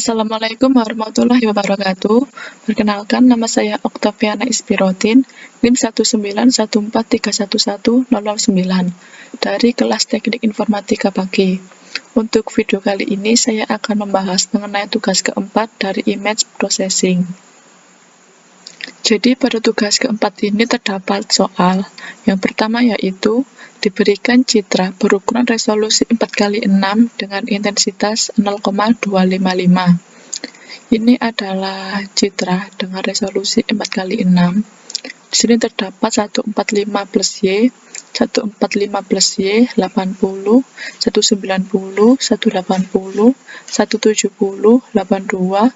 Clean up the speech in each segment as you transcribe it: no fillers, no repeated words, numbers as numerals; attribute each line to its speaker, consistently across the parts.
Speaker 1: Assalamualaikum warahmatullahi wabarakatuh. Perkenalkan, nama saya Oktaviana Ispirotin, NIM 19143110009 dari kelas Teknik Informatika Pagi. Untuk video kali ini, saya akan membahas mengenai tugas keempat dari Image Processing. Jadi pada tugas keempat ini terdapat soal. Yang pertama yaitu diberikan citra berukuran resolusi 4x6 dengan intensitas 0,255. Ini adalah citra dengan resolusi 4x6. Di sini terdapat 145 plus Y, 145 plus Y, 80, 190, 180, 170, 82, 190,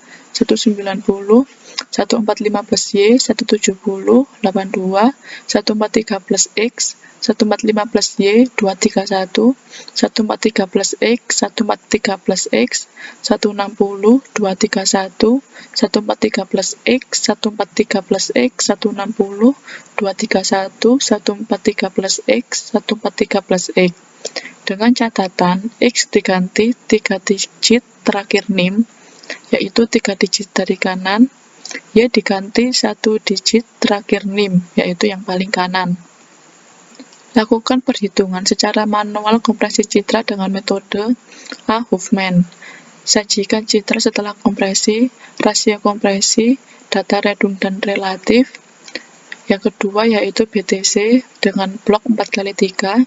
Speaker 1: 145 plus Y, 170, 82, 143 plus X, 145 plus Y, 231, 143 plus X, 143 plus X, 160, 231, 143 plus X, 143 plus X, 160, 231, 143 plus X, 143 plus X. Dengan catatan X diganti 3 digit terakhir NIM, yaitu 3 digit dari kanan, Y diganti 1 digit terakhir NIM, yaitu yang paling kanan. Lakukan perhitungan secara manual kompresi citra dengan metode A-Huffman. Sajikan citra setelah kompresi, rasio kompresi, data redundan relatif. Yang kedua yaitu BTC dengan blok 4x3.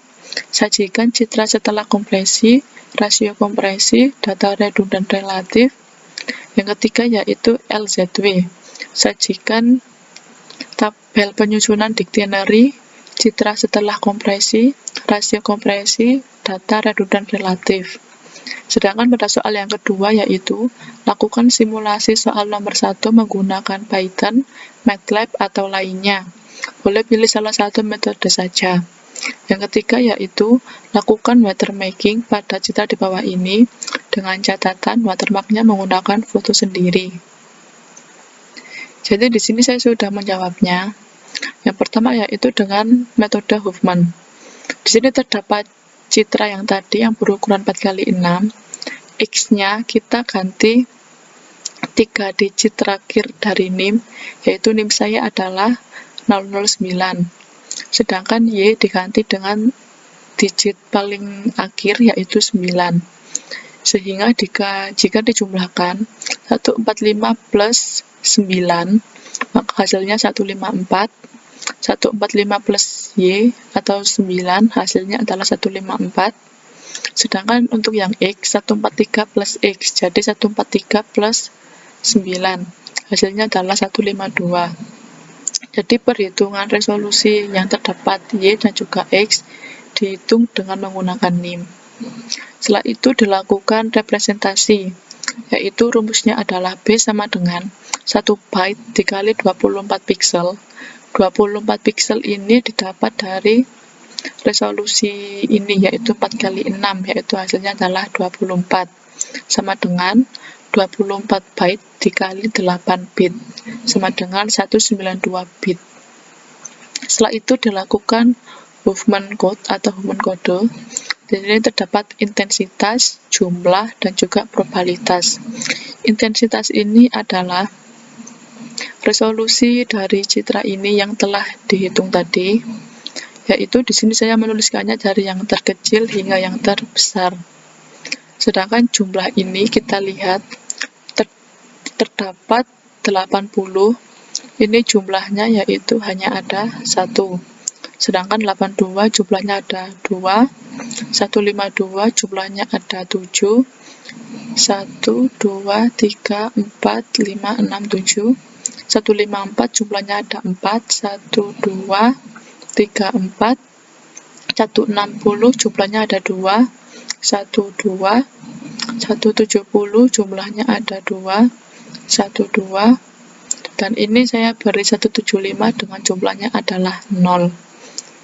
Speaker 1: Sajikan citra setelah kompresi, rasio kompresi, data redundan relatif. Yang ketiga yaitu LZW. Sajikan tabel penyusunan dictionary, citra setelah kompresi, rasio kompresi, data redundan relatif. Sedangkan pada soal yang kedua yaitu lakukan simulasi soal nomor 1 menggunakan Python, MATLAB, atau lainnya. Boleh pilih salah satu metode saja. Yang ketiga yaitu lakukan watermarking pada citra di bawah ini dengan catatan watermarknya menggunakan foto sendiri. Jadi di sini saya sudah menjawabnya. Yang pertama yaitu dengan metode Huffman. Di sini terdapat citra yang tadi yang berukuran 4x6. X-nya kita ganti 3 digit terakhir dari NIM, yaitu NIM saya adalah 009. Sedangkan Y diganti dengan digit paling akhir yaitu 9. Sehingga jika dijumlahkan 145 plus 9, maka hasilnya 154. 145 plus Y atau 9 hasilnya adalah 154. Sedangkan untuk yang X, 143 plus X, jadi 143 plus 9 hasilnya adalah 152. Jadi perhitungan resolusi yang terdapat Y dan juga X dihitung dengan menggunakan NIM. Setelah itu dilakukan representasi, yaitu rumusnya adalah B sama dengan 1 byte dikali 24 pixel. 24 pixel ini didapat dari resolusi ini, yaitu 4x6, yaitu hasilnya adalah 24, sama dengan 24 byte dikali 8 bit, sama dengan 192 bit. Setelah itu dilakukan Huffman code atau Huffman kode. Di sini terdapat intensitas, jumlah, dan juga probabilitas. Intensitas ini adalah resolusi dari citra ini yang telah dihitung tadi, yaitu di sini saya menuliskannya dari yang terkecil hingga yang terbesar. Sedangkan jumlah ini kita lihat terdapat 80. Ini jumlahnya yaitu hanya ada 1. Sedangkan 82 jumlahnya ada 2. 152 jumlahnya ada 7. 1, 2, 3, 4, 5, 6, 7. 154 jumlahnya ada 4. 1, 2, 3, 4. 160 jumlahnya ada 2. 1, 2. 170 jumlahnya ada 2. 1, 2. Dan ini saya beri 175 dengan jumlahnya adalah 0.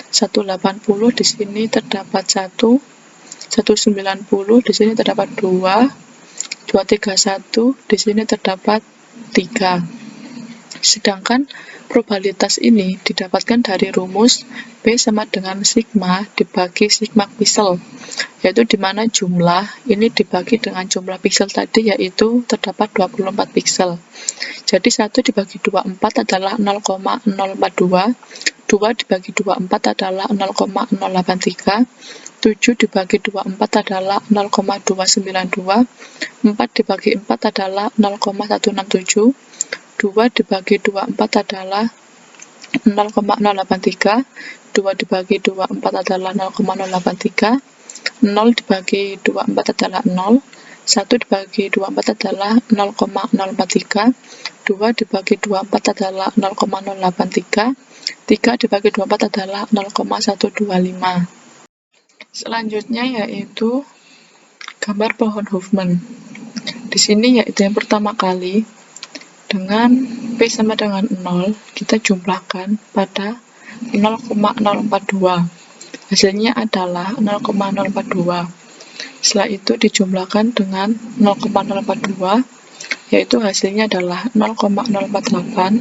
Speaker 1: 180 di sini terdapat 1. 190 di sini terdapat 2. 231 di sini terdapat 3. Sedangkan probabilitas ini didapatkan dari rumus B sama dengan sigma dibagi sigma pixel, yaitu di mana jumlah ini dibagi dengan jumlah piksel tadi, yaitu terdapat 24 piksel. Jadi 1 dibagi 24 adalah 0,042, 2 dibagi 24 adalah 0,083, 7 dibagi 24 adalah 0,292, 4 dibagi 4 adalah 0,167, 2 dibagi 24 adalah 0,083, 2 dibagi 24 adalah 0,083, 0 dibagi 24 adalah 0, 1 dibagi 24 adalah 0,043, 2 dibagi 24 adalah 0,083, 3 dibagi 24 adalah 0,125. Selanjutnya yaitu gambar pohon Huffman. Di sini yaitu yang pertama kali, dengan P sama dengan 0, kita jumlahkan pada 0,042. Hasilnya adalah 0,042. Setelah itu dijumlahkan dengan 0,042, yaitu hasilnya adalah 0,048.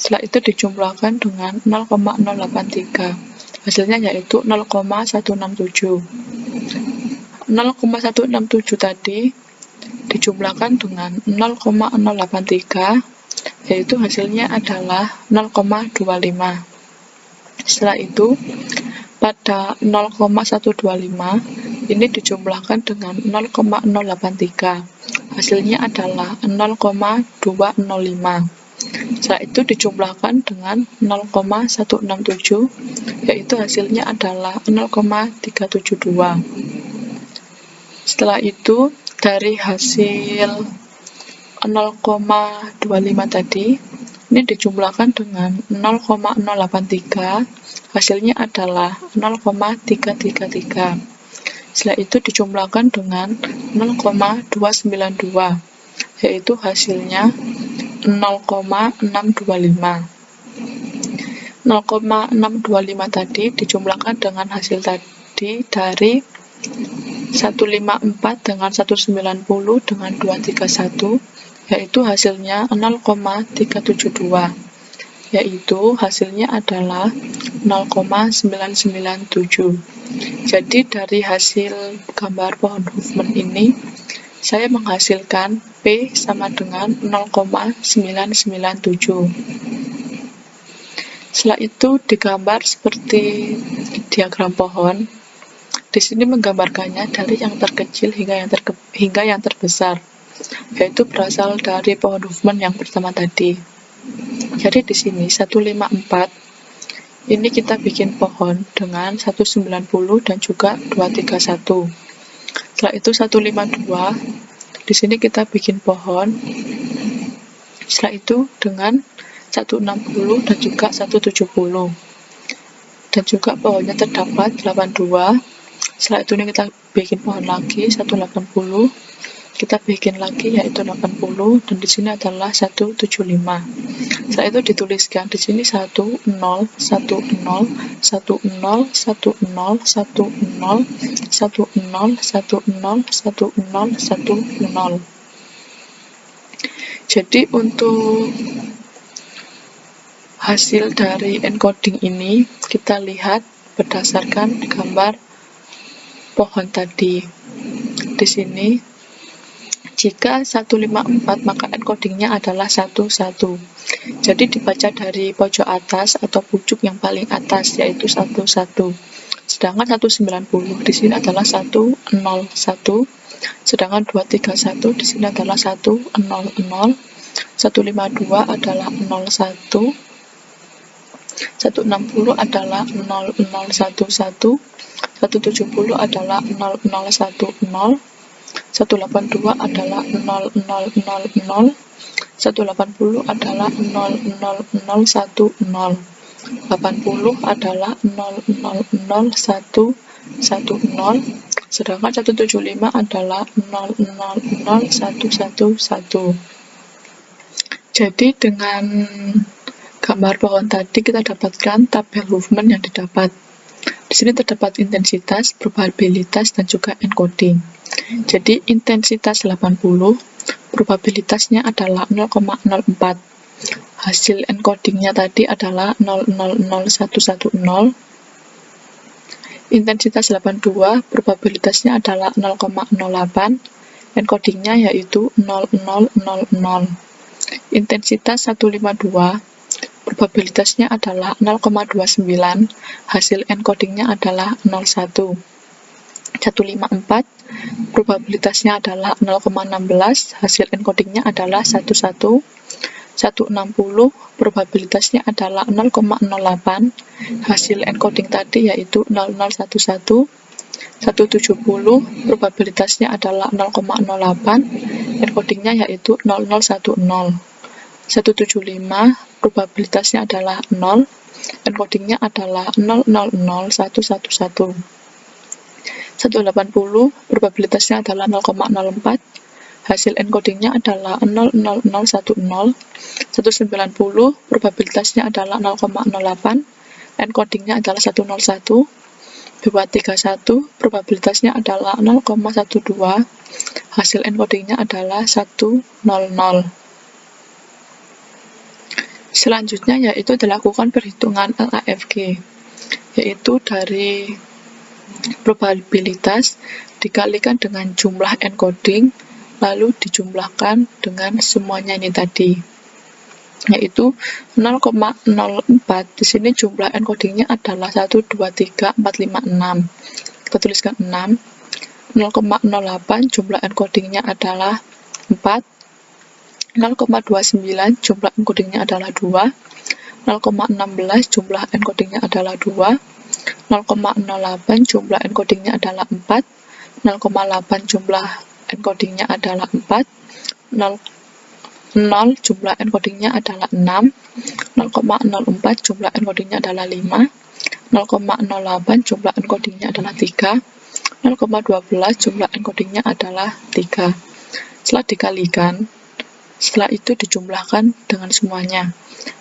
Speaker 1: Setelah itu dijumlahkan dengan 0,083. Hasilnya yaitu 0,167. 0,167 tadi dijumlahkan dengan 0,083, yaitu hasilnya adalah 0,25. Setelah itu, pada 0,125 ini dijumlahkan dengan 0,083. Hasilnya adalah 0,205. Setelah itu dijumlahkan dengan 0,167, yaitu hasilnya adalah 0,372. Setelah itu, dari hasil 0,25 tadi, ini dijumlahkan dengan 0,083, hasilnya adalah 0,333. Setelah itu dijumlahkan dengan 0,292, yaitu hasilnya 0,625. 0,625 tadi dijumlahkan dengan hasil tadi dari 154 dengan 190 dengan 231, yaitu hasilnya 0,372, yaitu hasilnya adalah 0,997. Jadi dari hasil gambar pohon Huffman ini, saya menghasilkan P sama dengan 0,997. Setelah itu digambar seperti diagram pohon. Di sini menggambarkannya dari yang terkecil hingga yang terbesar, yaitu berasal dari pohon Huffman yang pertama tadi. Jadi di sini 154 ini kita bikin pohon dengan 190 dan juga 231. Setelah itu 152, di sini kita bikin pohon. Setelah itu dengan 160 dan juga 170. Dan juga pohonnya terdapat 82. Setelah itu ini kita bikin pohon lagi 180, kita bikin lagi yaitu 80, dan di sini adalah 175. Setelah itu dituliskan di sini 10 10 10 10 10 10 10 10 10. Jadi untuk hasil dari encoding ini kita lihat berdasarkan gambar pohon tadi. Di sini jika 154 maka encodingnya adalah 11. Jadi dibaca dari pojok atas atau pucuk yang paling atas yaitu 11. Sedangkan 190 di sini adalah 101. Sedangkan 231 di sini adalah 100. 152 adalah 01. 160 adalah 0011. 170 adalah 0010, 182 adalah 0000, 180 adalah 00010, 80 adalah 00010, sedangkan 175 adalah 000111. Jadi dengan gambar pohon tadi kita dapatkan tabel Huffman yang didapat. Di sini terdapat intensitas, probabilitas, dan juga encoding. Jadi intensitas 80, probabilitasnya adalah 0,04. Hasil encodingnya tadi adalah 000110. Intensitas 82, probabilitasnya adalah 0,08, encodingnya yaitu 0000. Intensitas 152, probabilitasnya adalah 0,29, hasil encodingnya adalah 01. 154, probabilitasnya adalah 0,16, hasil encodingnya adalah 11. 160, probabilitasnya adalah 0,08, hasil encoding tadi yaitu 0011. 170, probabilitasnya adalah 0,08, encodingnya yaitu 0010. 175, probabilitasnya adalah 0, encodingnya adalah 000111. 180, probabilitasnya adalah 0,04, hasil encodingnya adalah 00010. 190, probabilitasnya adalah 0,08, encodingnya adalah 101. 231, probabilitasnya adalah 0,12, hasil encodingnya adalah 100. Selanjutnya yaitu dilakukan perhitungan LAFG, yaitu dari probabilitas dikalikan dengan jumlah encoding lalu dijumlahkan dengan semuanya ini tadi, yaitu 0,04. Di sini jumlah encodingnya adalah 1, 2, 3, 4, 5, 6. Kita tuliskan 6. 0,08 jumlah encodingnya adalah 4. 0,29 jumlah encodingnya adalah 2. 0,16 jumlah encodingnya adalah 2. 0,08 jumlah encodingnya adalah 4. 0,8 jumlah encodingnya adalah 4. 0 jumlah encodingnya adalah 6. 0,04 jumlah encodingnya adalah 5. 0,08 jumlah encodingnya adalah 3. 0,12 jumlah encodingnya adalah 3. Setelah dikalikan, setelah itu dijumlahkan dengan semuanya,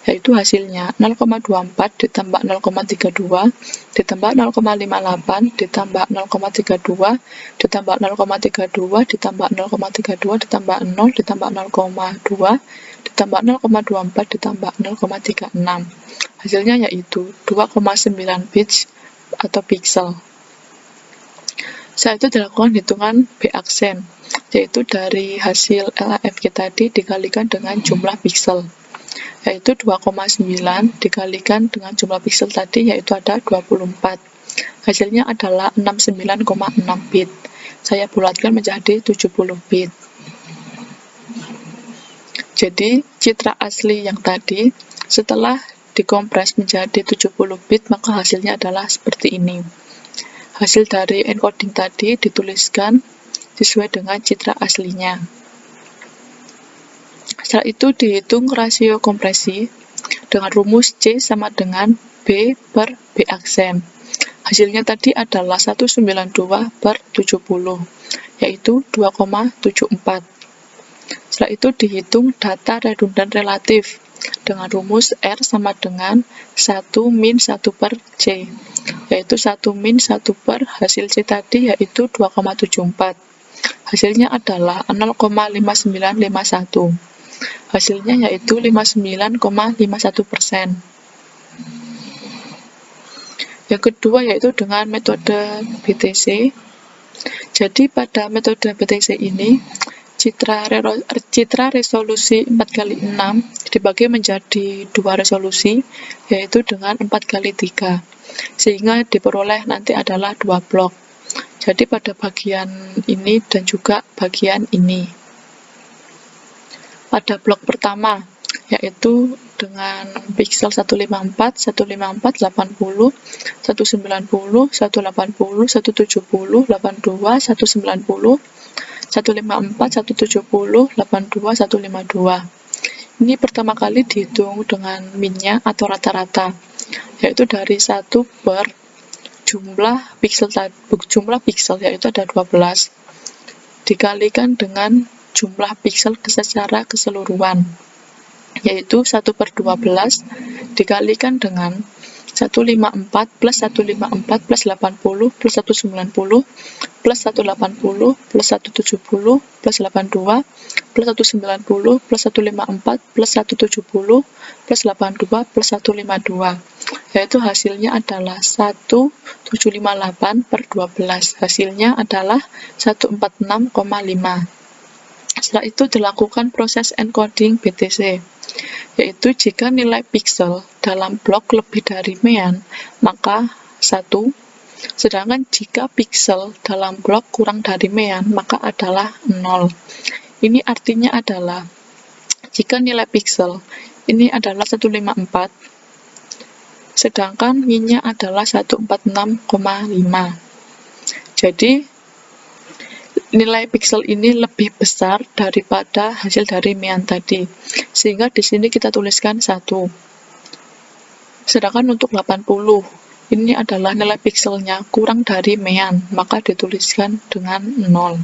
Speaker 1: yaitu hasilnya 0,24 ditambah 0,32 ditambah 0,58 ditambah 0,32 ditambah 0,32 ditambah 0,32 ditambah 0 ditambah 0,2 ditambah 0,24 ditambah 0,36. Hasilnya yaitu 2,9 bits atau pixel. Setelah itu dilakukan hitungan B aksen, yaitu dari hasil LAFG tadi dikalikan dengan jumlah pixel, yaitu 2,9 dikalikan dengan jumlah pixel tadi, yaitu ada 24. Hasilnya adalah 69,6 bit. Saya bulatkan menjadi 70 bit. Jadi, citra asli yang tadi setelah dikompres menjadi 70 bit, maka hasilnya adalah seperti ini. Hasil dari encoding tadi dituliskan sesuai dengan citra aslinya. Setelah itu dihitung rasio kompresi dengan rumus C sama dengan B per B aksen. Hasilnya tadi adalah 192 per 70, yaitu 2,74. Setelah itu dihitung data redundan relatif dengan rumus R sama dengan 1 min 1 per C, yaitu 1 min 1 per hasil C tadi yaitu 2,74. Hasilnya adalah 0,5951. Hasilnya yaitu 59,51%. Yang kedua yaitu dengan metode BTC. Jadi pada metode BTC ini citra resolusi 4x6 dibagi menjadi dua resolusi, yaitu dengan 4x3, sehingga diperoleh nanti adalah 2 blok. Jadi pada bagian ini dan juga bagian ini. Pada blok pertama, yaitu dengan pixel 154, 154, 80, 190, 180, 170, 82, 190, 154, 170, 82, 152. Ini pertama kali dihitung dengan min-nya atau rata-rata, yaitu dari 1 per jumlah pixel yaitu ada 12 dikalikan dengan jumlah pixel secara keseluruhan, yaitu 1 per 12 dikalikan dengan 154 plus 154 plus 80 plus 190 plus 180 plus 170 plus 82 plus 190 plus 154 plus 170 plus 82 plus 152, yaitu hasilnya adalah 1758 per 12. Hasilnya adalah 146,5. Setelah itu dilakukan proses encoding BTC, yaitu jika nilai pixel dalam blok lebih dari mean, maka 1, sedangkan jika pixel dalam blok kurang dari mean, maka adalah 0. Ini artinya adalah, jika nilai pixel ini adalah 154, sedangkan min-nya adalah 146,5. Jadi, nilai pixel ini lebih besar daripada hasil dari mean tadi, sehingga di sini kita tuliskan 1. Sedangkan untuk 80, ini adalah nilai pixelnya kurang dari mean, maka dituliskan dengan 0.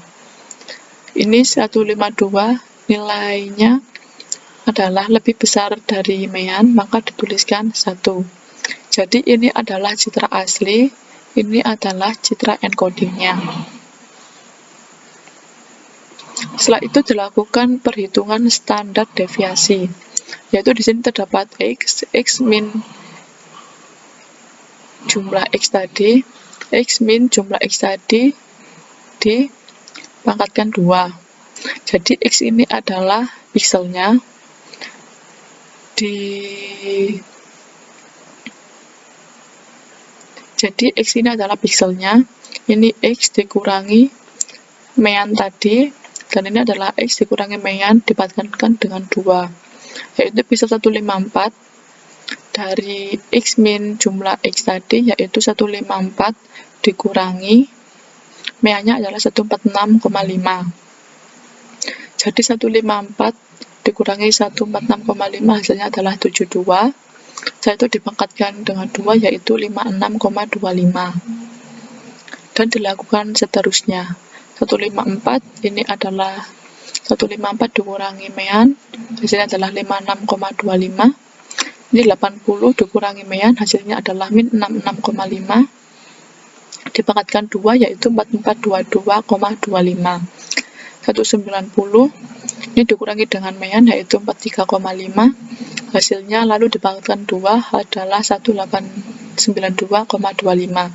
Speaker 1: Ini 152, nilainya adalah lebih besar dari mean, maka dituliskan 1. Jadi ini adalah citra asli, ini adalah citra encodingnya. Setelah itu dilakukan perhitungan standar deviasi, yaitu di sini terdapat x min jumlah x tadi, x min jumlah x tadi dipangkatkan 2. Jadi x ini adalah pixelnya, jadi x ini adalah pixelnya, ini x dikurangi mean tadi, dan ini adalah x dikurangi mean dipangkatkan dengan 2, yaitu bisa 154 dari x min jumlah x tadi, yaitu 154 dikurangi mean-nya adalah 146,5. Jadi 154 dikurangi 146,5 hasilnya adalah 72. Setelah itu dipangkatkan dengan 2, yaitu 56,25. Dan dilakukan seterusnya. 154 ini adalah 154 dikurangi mean, hasilnya adalah 56,25. Ini 80 dikurangi mean, hasilnya adalah min 66,5. Dipangkatkan 2, yaitu 4422,25. 190 ini dikurangi dengan mean, yaitu 43,5. Hasilnya lalu dipangkatkan 2 adalah 1892,25.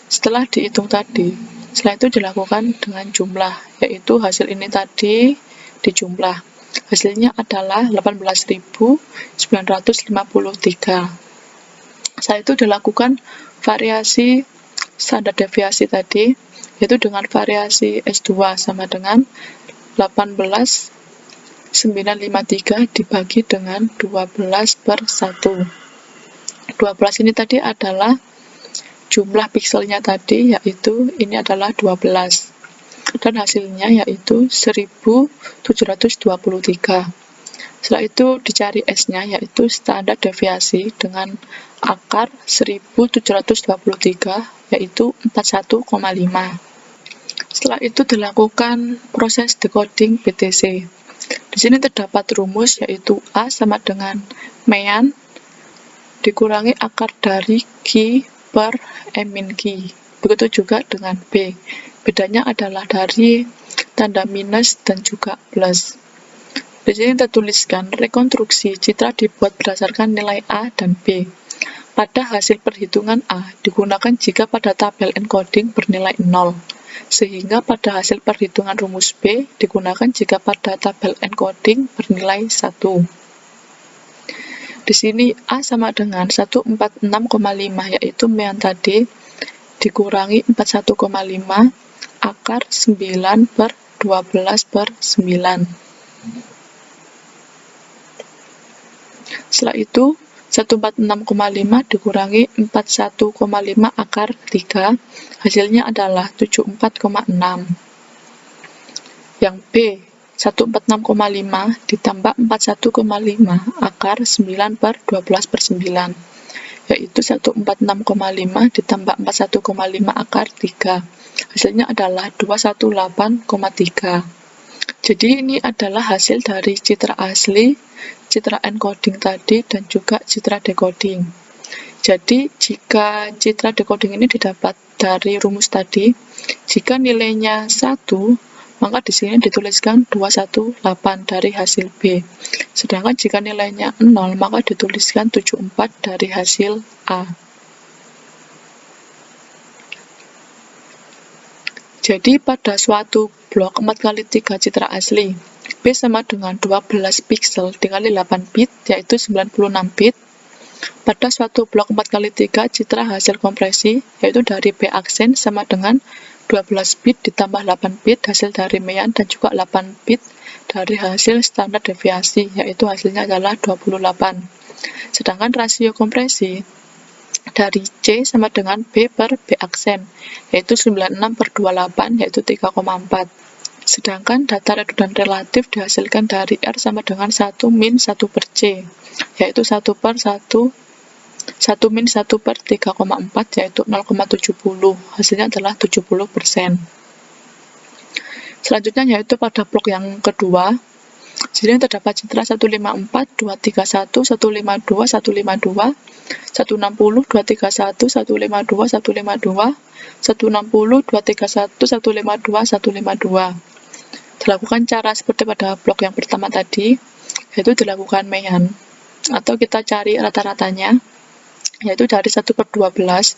Speaker 1: Setelah dihitung tadi, setelah itu dilakukan dengan jumlah, yaitu hasil ini tadi dijumlah. Hasilnya adalah 18.953. Setelah itu dilakukan variasi standar deviasi tadi, yaitu dengan variasi S2 sama dengan 18.953 dibagi dengan 12 per 1. 12 ini tadi adalah jumlah pixelnya tadi, yaitu ini adalah 12. Dan hasilnya yaitu 1723. Setelah itu dicari S-nya, yaitu standar deviasi dengan akar 1723, yaitu 41,5. Setelah itu dilakukan proses decoding BTC. Di sini terdapat rumus, yaitu A sama dengan mean dikurangi akar dari Q per M min Q. Begitu juga dengan B. Bedanya adalah dari tanda minus dan juga plus. Di sini tertuliskan rekonstruksi citra dibuat berdasarkan nilai A dan B. Pada hasil perhitungan A digunakan jika pada tabel encoding bernilai 0, sehingga pada hasil perhitungan rumus B digunakan jika pada tabel encoding bernilai 1. Di sini A sama dengan 146,5, yaitu mean tadi, dikurangi 41,5 akar 9 per 12 per 9. Setelah itu 146,5 dikurangi 41,5 akar 3, hasilnya adalah 74,6. Yang B, 146,5 ditambah 41,5 akar 9 per 12 per 9, yaitu 146,5 ditambah 41,5 akar 3. Hasilnya adalah 218,3. Jadi ini adalah hasil dari citra asli, citra encoding tadi, dan juga citra decoding. Jadi, jika citra decoding ini didapat dari rumus tadi, jika nilainya 1, maka di sini dituliskan 218 dari hasil B. Sedangkan jika nilainya 0, maka dituliskan 74 dari hasil A. Jadi, pada suatu blok 4x3 citra asli, B sama dengan 12 piksel dikali 8 bit, yaitu 96 bit. Pada suatu blok 4x3 citra hasil kompresi, yaitu dari B aksen sama dengan 12 bit ditambah 8 bit hasil dari mean dan juga 8 bit dari hasil standar deviasi, yaitu hasilnya adalah 28. Sedangkan rasio kompresi dari C sama dengan B per B aksen, yaitu 96/28, yaitu 3,4. Sedangkan data redundan relatif dihasilkan dari R sama dengan 1 min 1 per C, yaitu 1 min 1 per 3,4, yaitu 0,70. Hasilnya adalah 70%. Selanjutnya yaitu pada blok yang kedua, jadi terdapat citra 154, 231, 152, 152, 160, 231, 152, 152, 160, 231, 152, 152. Dilakukan cara seperti pada blok yang pertama tadi, yaitu dilakukan mean, atau kita cari rata-ratanya, yaitu dari 1/12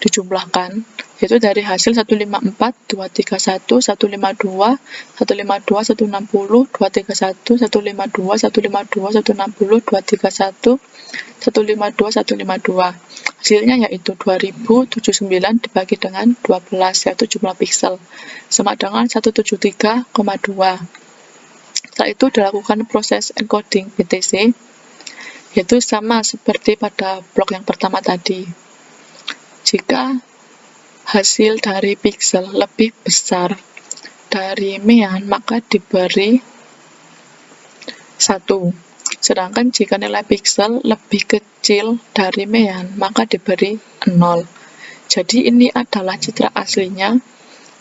Speaker 1: dijumlahkan, yaitu dari hasil 154, 231, 152, 152, 160, 231, 152, 152, 160, 231, 152, 152. Hasilnya yaitu 2079 dibagi dengan 12, yaitu jumlah piksel, sama dengan 173,2. Setelah itu dilakukan proses encoding BTC, yaitu sama seperti pada blok yang pertama tadi. Jika hasil dari piksel lebih besar dari mean, maka diberi 1. Sedangkan jika nilai piksel lebih kecil dari mean, maka diberi 0. Jadi ini adalah citra aslinya,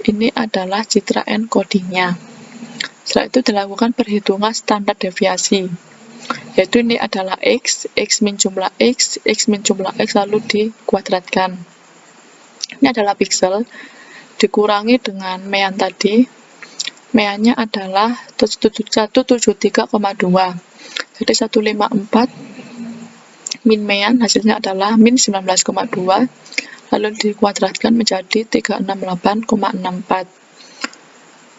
Speaker 1: ini adalah citra encodingnya. Setelah itu dilakukan perhitungan standar deviasi, yaitu ini adalah X min jumlah X min jumlah X, lalu dikuadratkan. Ini adalah piksel, dikurangi dengan mean tadi, meannya adalah 173,2. Jadi 154 min mean hasilnya adalah min 19,2, lalu dikuadratkan menjadi 368,64.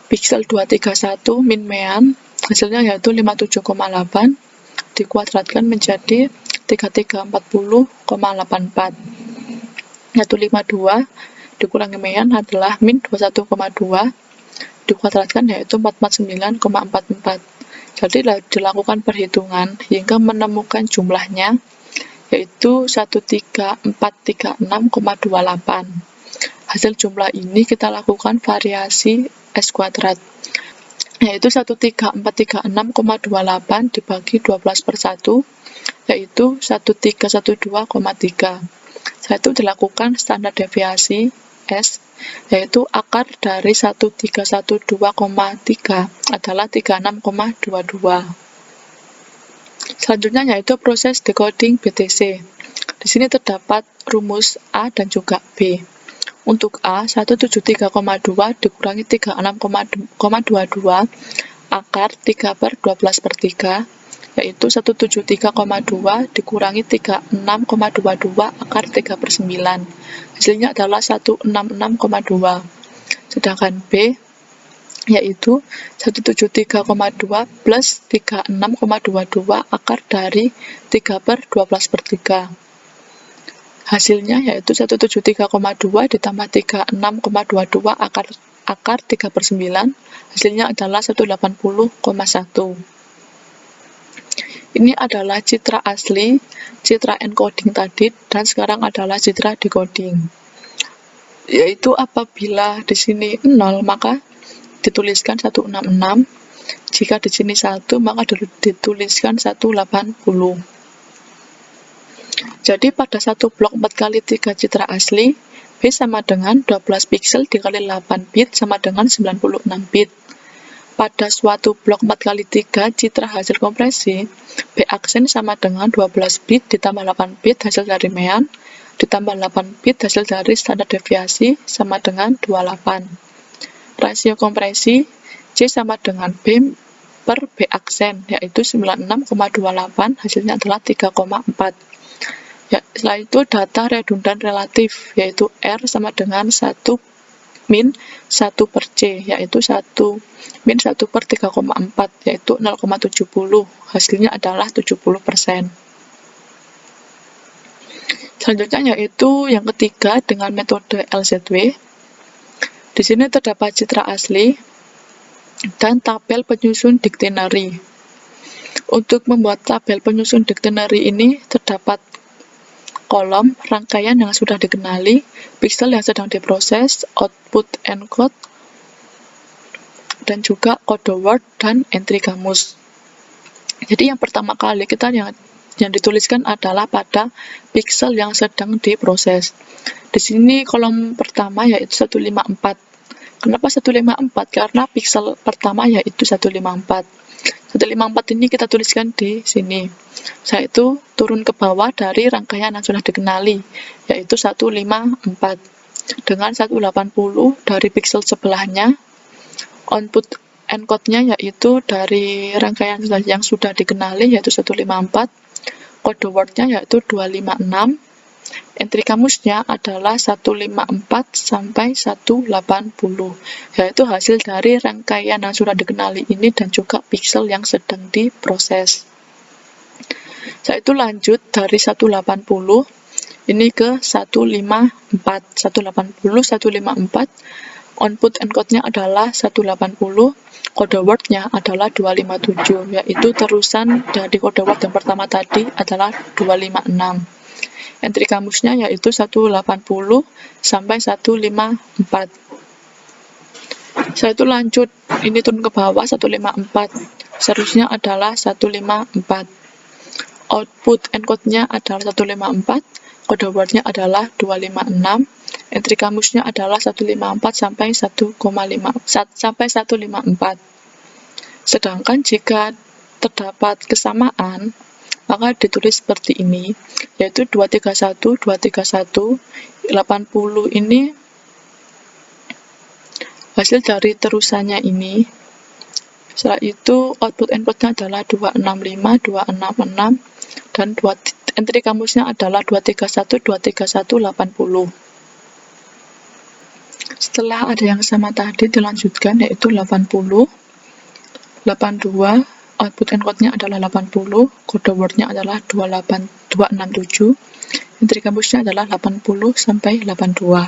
Speaker 1: Piksel 231 min mean hasilnya yaitu 57,8, dikuadratkan menjadi 3340,84, yaitu 52 dikurangi mean adalah min 21,2, dikuadratkan yaitu 449,44. Jadi dilakukan perhitungan hingga menemukan jumlahnya, yaitu 13436,28. Hasil jumlah ini kita lakukan variasi S kuadrat, yaitu 13436,28 dibagi 12/1, yaitu 1312,3. Setelah itu dilakukan standar deviasi S, yaitu akar dari 1312,3 adalah 36,22. Selanjutnya yaitu proses decoding BTC. Di sini terdapat rumus A dan juga B. Untuk A, 173,2 dikurangi 36,22 akar 3/12/3, yaitu 173,2 dikurangi 36,22 akar 3/9. Hasilnya adalah 166,2. Sedangkan B, yaitu 173,2 plus 36,22 akar dari 3/12/3. Hasilnya yaitu 173,2 ditambah 36,22 akar 3/9, hasilnya adalah 180,1. Ini adalah citra asli, citra encoding tadi, dan sekarang adalah citra decoding. Yaitu apabila di sini 0, maka dituliskan 166. Jika di sini 1, maka dituliskan 180. Jadi pada satu blok 4x3 citra asli, B sama dengan 12 piksel dikali 8 bit sama dengan 96 bit. pada suatu blok 4x3 citra hasil kompresi, B aksen sama dengan 12 bit ditambah 8 bit hasil dari mean, ditambah 8 bit hasil dari standar deviasi sama dengan 28. Rasio kompresi C sama dengan B per B aksen, yaitu 96,28, hasilnya adalah 3,4. Ya, setelah itu data redundan relatif, yaitu R sama dengan 1 min 1 per C, yaitu 1 min 1 per 3,4, yaitu 0,70. Hasilnya adalah 70%. Selanjutnya yaitu yang ketiga dengan metode LZW. Di sini terdapat citra asli dan tabel penyusun dictionary. Untuk membuat tabel penyusun dictionary ini terdapat kolom rangkaian yang sudah dikenali, pixel yang sedang diproses, output encode, dan juga kode word dan entry kamus. Jadi yang pertama kali kita yang dituliskan adalah pada pixel yang sedang diproses. Di sini kolom pertama yaitu 154. Kenapa 154? Karena pixel pertama yaitu 154. 154 ini kita tuliskan di sini. Saya itu turun ke bawah dari rangkaian yang sudah dikenali, yaitu 154. Dengan 180 dari pixel sebelahnya, output encode-nya yaitu dari rangkaian yang sudah dikenali, yaitu 154. Kode word-nya yaitu 256. Entry kamusnya adalah 154 sampai 180, yaitu hasil dari rangkaian yang sudah dikenali ini dan juga pixel yang sedang diproses. Setelah itu lanjut dari 180 ini ke 154. 154, output encode-nya adalah 180, kode word-nya adalah 257, yaitu terusan dari kode word yang pertama tadi adalah 256. Entry kamusnya yaitu 180 sampai 154. Setelah itu lanjut, ini turun ke bawah 154. Seterusnya adalah 154. Output encode-nya adalah 154, kode word-nya adalah 256. Entry kamusnya adalah 154 sampai 154. Sedangkan jika terdapat kesamaan, maka ditulis seperti ini, yaitu 231, 231, 80 ini hasil dari terusannya ini. Setelah itu output inputnya adalah 265, 266, dan entry kamusnya adalah 231, 231, 80. Setelah ada yang sama tadi dilanjutkan yaitu 80, 82, output encode-nya adalah 80, kode word-nya adalah 267, entry kamusnya adalah 80 sampai 82.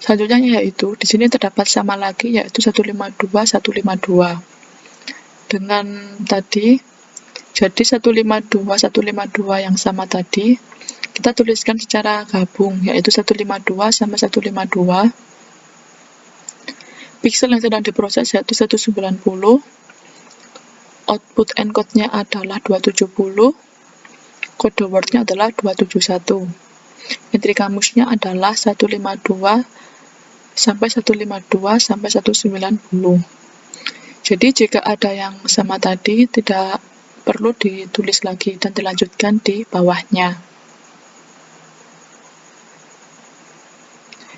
Speaker 1: Selanjutnya yaitu di sini terdapat sama lagi yaitu 152, 152. Dengan tadi jadi 152, 152 yang sama tadi kita tuliskan secara gabung yaitu 152 sama 152. Pixel yang sedang diproses yaitu 190. Output encode-nya adalah 270, kode word-nya adalah 271. Entry kamusnya adalah 152 sampai 152 sampai 190. Jadi jika ada yang sama tadi tidak perlu ditulis lagi dan dilanjutkan di bawahnya.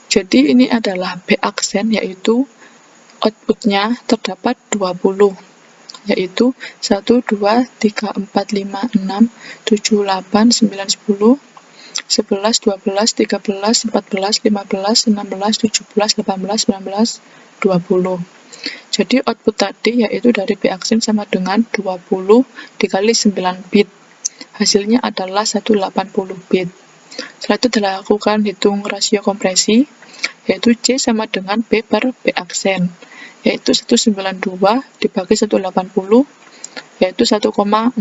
Speaker 1: Jadi ini adalah B aksen yaitu outputnya terdapat 20. Yaitu 1, 2, 3, 4, 5, 6, 7, 8, 9, 10, 11, 12, 13, 14, 15, 16, 17, 18, 19, 20. Jadi output tadi yaitu dari B aksen sama dengan 20 dikali 9 bit. Hasilnya adalah 180 bit. Setelah itu dilakukan hitung rasio kompresi, yaitu C sama dengan B per B aksen, yaitu 192 dibagi 180, yaitu 1,067.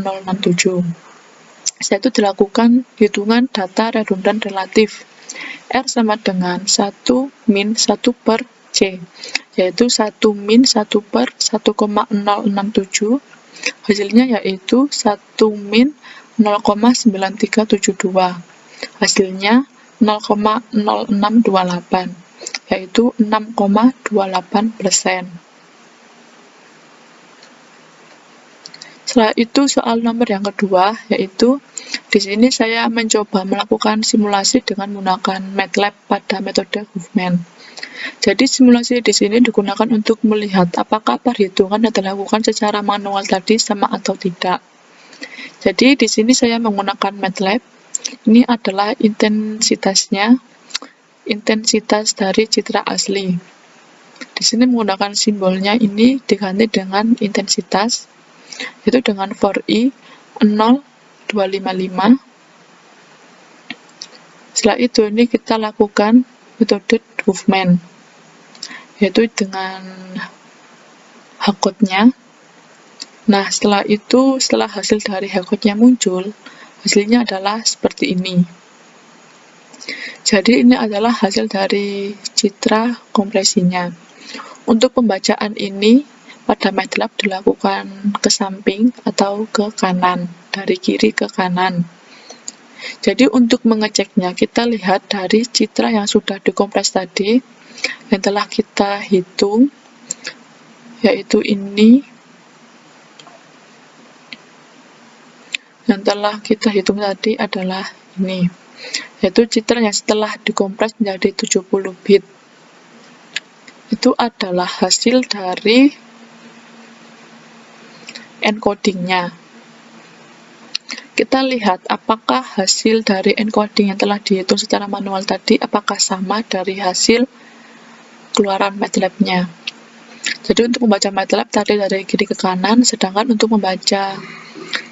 Speaker 1: Setelah itu dilakukan hitungan data redundan relatif. R sama dengan 1 min 1 per C, yaitu 1 min 1 per 1,067. Hasilnya yaitu 1 min 0,9372. Hasilnya 0,0628, yaitu 6,28%. Setelah itu soal nomor yang kedua, yaitu di sini saya mencoba melakukan simulasi dengan menggunakan MATLAB pada metode Huffman. Jadi simulasi di sini digunakan untuk melihat apakah perhitungan yang dilakukan secara manual tadi sama atau tidak. Jadi di sini saya menggunakan MATLAB. Ini adalah intensitasnya, intensitas dari citra asli. Di sini menggunakan simbolnya ini diganti dengan intensitas, yaitu dengan for i 0,255. Setelah itu ini kita lakukan metode Huffman, yaitu dengan hardcode-nya. Nah, setelah hasil dari hardcode-nya muncul, hasilnya adalah seperti ini. Jadi ini adalah hasil dari citra kompresinya. Untuk pembacaan ini pada MATLAB dilakukan ke samping atau ke kanan, dari kiri ke kanan. Jadi untuk mengeceknya, kita lihat dari citra yang sudah dikompres tadi, yang telah kita hitung, yaitu ini. Yang telah kita hitung tadi adalah ini, yaitu citra yang setelah dikompres menjadi 70 bit. Itu adalah hasil dari encodingnya. Kita lihat apakah hasil dari encoding yang telah dihitung secara manual tadi apakah sama dari hasil keluaran MATLAB-nya. Jadi untuk membaca MATLAB tadi dari kiri ke kanan, sedangkan untuk membaca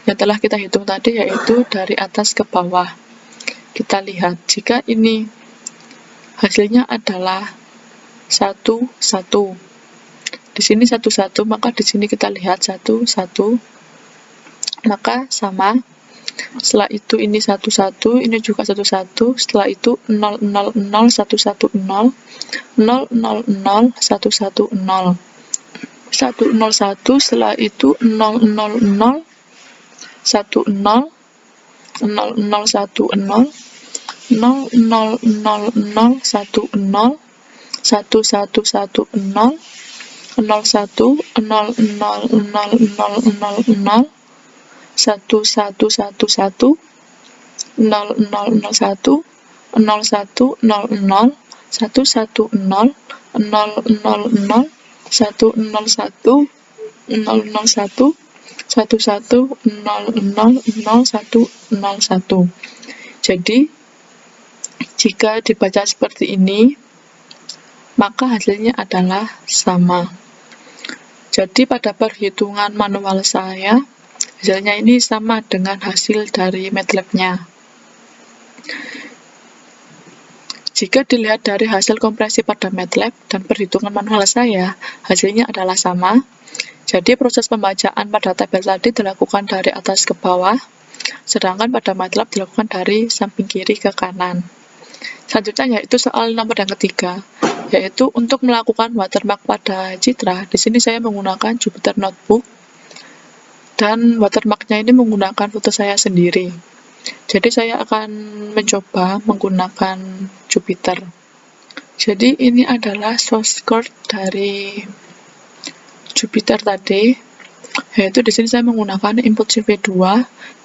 Speaker 1: yang telah kita hitung tadi yaitu dari atas ke bawah. Kita lihat jika ini hasilnya adalah 1, 1. Di sini 1, 1, maka di sini kita lihat 1, 1. Maka sama. Setelah itu ini 1, 1, ini juga 1, 1. Setelah itu 0, 0, 0, 1, 1, 0. 0, 0, 0, 1, 1, 0. 1, 0, 1. Setelah itu 0, 0, 0. 1, 0. 0, 0, 1, 0. 0, 0, 0, 0, 1, 0. 1, 1, 1, 0. 0, 1, 0, 0, 0, 0, 0, 0. 1, 1, 1, 1. 0, 0, 0, 1. 0, 1, 0, 0. 1, 1, 0. 0, 0, 0. 1, 0, 1. 0, 0, 1. 1, 1, 0, 0, 0, 1, 0, 1. Jadi, jika dibaca seperti ini, maka hasilnya adalah sama. Jadi pada perhitungan manual saya, hasilnya ini sama dengan hasil dari MATLAB-nya. Jika dilihat dari hasil kompresi pada MATLAB dan perhitungan manual saya, hasilnya adalah sama. Jadi proses pembacaan pada tabel tadi dilakukan dari atas ke bawah, sedangkan pada MATLAB dilakukan dari samping kiri ke kanan. Selanjutnya yaitu soal nomor yang ketiga, yaitu untuk melakukan watermark pada citra. Di sini saya menggunakan Jupyter Notebook dan watermarknya ini menggunakan foto saya sendiri. Jadi saya akan mencoba menggunakan Jupyter. Jadi ini adalah source code dari Jupyter tadi, yaitu di sini saya menggunakan import CV2,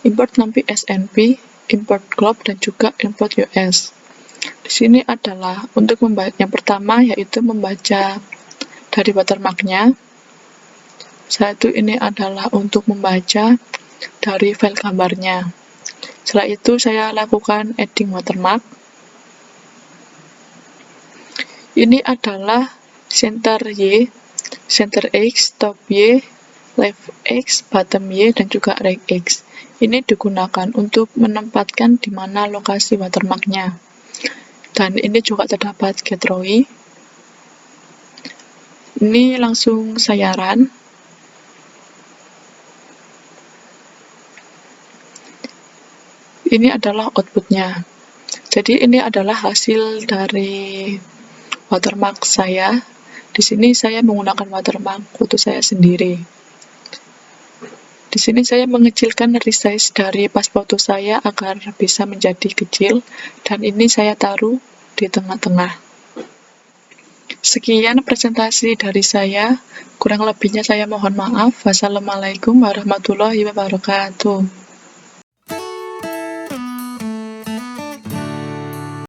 Speaker 1: import NumPy SNP, import globe dan juga import US. Di sini adalah untuk membaca yang pertama yaitu membaca dari watermarknya. Satu ini adalah untuk membaca dari file gambarnya. Setelah itu saya lakukan adding watermark. Ini adalah center Y, center X, top Y, left X, bottom Y, dan juga right X. Ini digunakan untuk menempatkan di mana lokasi watermarknya. Dan ini juga terdapat GetROI. Ini langsung saya run. Ini adalah outputnya. Jadi ini adalah hasil dari watermark saya. Di sini saya menggunakan watermark foto saya sendiri. Di sini saya mengecilkan resize dari pas foto saya agar bisa menjadi kecil, dan ini saya taruh di tengah-tengah. Sekian presentasi dari saya, kurang lebihnya saya mohon maaf. Wassalamualaikum warahmatullahi wabarakatuh.